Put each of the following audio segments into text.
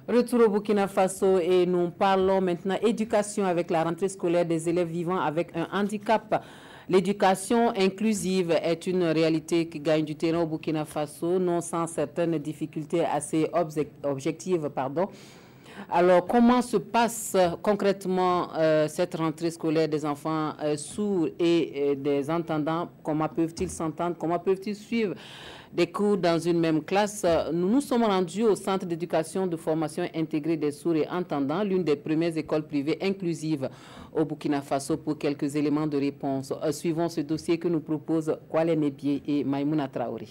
Retour au Burkina Faso et nous parlons maintenant éducation avec la rentrée scolaire des élèves vivant avec un handicap. L'éducation inclusive est une réalité qui gagne du terrain au Burkina Faso, non sans certaines difficultés assez objectives. Alors, comment se passe concrètement cette rentrée scolaire des enfants sourds et des entendants? Comment peuvent-ils s'entendre? Comment peuvent-ils suivre des cours dans une même classe? Nous nous sommes rendus au Centre d'éducation de formation intégrée des sourds et entendants, l'une des premières écoles privées inclusives au Burkina Faso, pour quelques éléments de réponse. Suivons ce dossier que nous proposent Kwale Nebié et Maïmouna Traoré.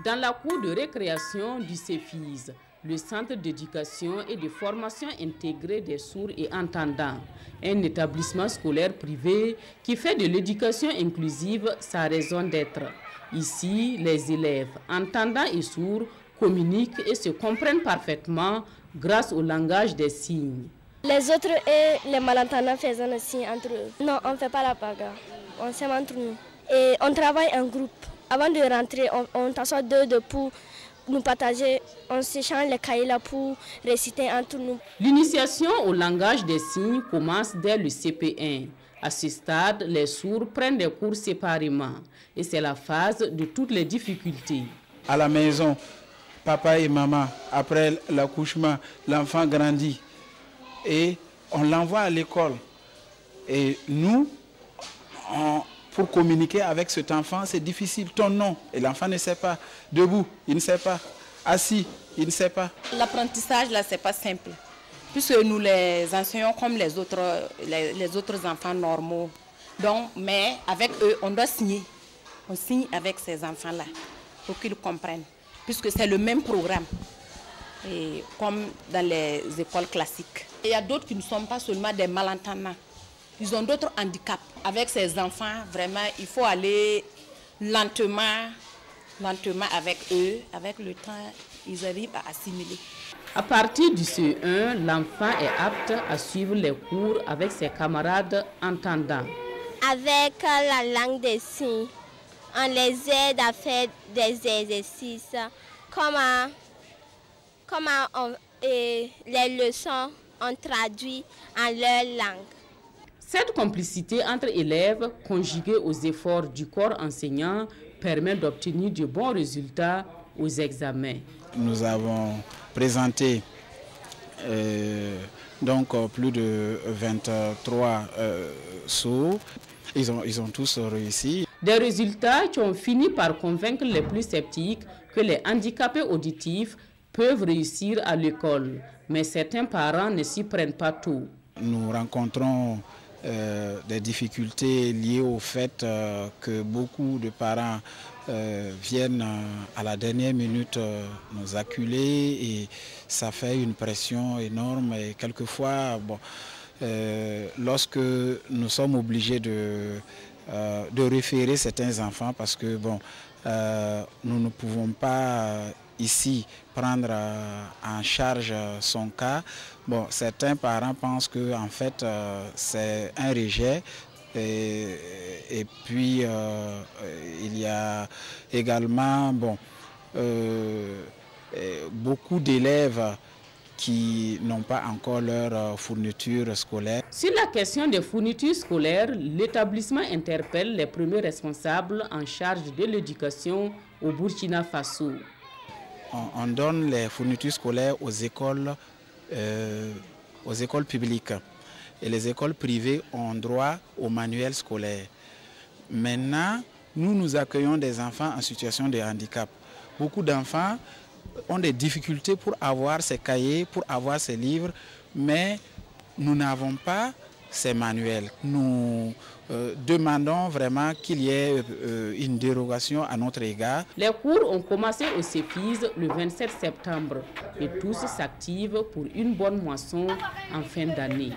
Dans la cour de récréation du CEFIS, le Centre d'éducation et de formation intégrée des sourds et entendants, un établissement scolaire privé qui fait de l'éducation inclusive sa raison d'être. Ici, les élèves entendants et sourds communiquent et se comprennent parfaitement grâce au langage des signes. Les autres et les malentendants faisant le signe entre eux. Non, on ne fait pas la bagarre, on s'aime entre nous. Et on travaille en groupe. Avant de rentrer, on s'assoit deux pour nous partager, on s'échange les cahiers là pour réciter entre nous. L'initiation au langage des signes commence dès le CP1. À ce stade, les sourds prennent des cours séparément et c'est la phase de toutes les difficultés. À la maison, papa et maman, après l'accouchement, l'enfant grandit et on l'envoie à l'école. Et nous, pour communiquer avec cet enfant, c'est difficile. Ton nom, et l'enfant ne sait pas. Debout, il ne sait pas. Assis, il ne sait pas. L'apprentissage, là, c'est pas simple. Puisque nous les enseignons comme les autres enfants normaux. Donc, mais avec eux, on doit signer. On signe avec ces enfants-là pour qu'ils comprennent. Puisque c'est le même programme, et comme dans les écoles classiques. Il y a d'autres qui ne sont pas seulement des malentendants. Ils ont d'autres handicaps. Avec ces enfants, vraiment, il faut aller lentement avec eux. Avec le temps, ils arrivent à assimiler. À partir du CE1, l'enfant est apte à suivre les cours avec ses camarades entendants. Avec la langue des signes, on les aide à faire des exercices. Les leçons on traduit en leur langue. Cette complicité entre élèves, conjuguée aux efforts du corps enseignant, permet d'obtenir de bons résultats aux examens. Nous avons présenté plus de 23 sourds. Ils ont tous réussi. Des résultats qui ont fini par convaincre les plus sceptiques que les handicapés auditifs peuvent réussir à l'école. Mais certains parents ne s'y prennent pas tôt. Nous rencontrons des difficultés liées au fait que beaucoup de parents viennent à la dernière minute nous acculer et ça fait une pression énorme. Et quelquefois, lorsque nous sommes obligés de référer certains enfants parce que nous ne pouvons pas ici prendre en charge son cas. Certains parents pensent que en fait c'est un rejet et puis il y a également beaucoup d'élèves qui n'ont pas encore leur fourniture scolaire. Sur la question des fournitures scolaires, l'établissement interpelle les premiers responsables en charge de l'éducation au Burkina Faso. On donne les fournitures scolaires aux écoles publiques. Et les écoles privées ont droit au manuel scolaire. Maintenant, nous accueillons des enfants en situation de handicap. Beaucoup d'enfants ont des difficultés pour avoir ces cahiers, pour avoir ces livres, mais nous n'avons pas ces manuels. Nous demandons vraiment qu'il y ait une dérogation à notre égard. Les cours ont commencé au CEFIS le 27 septembre et tous s'activent pour une bonne moisson en fin d'année.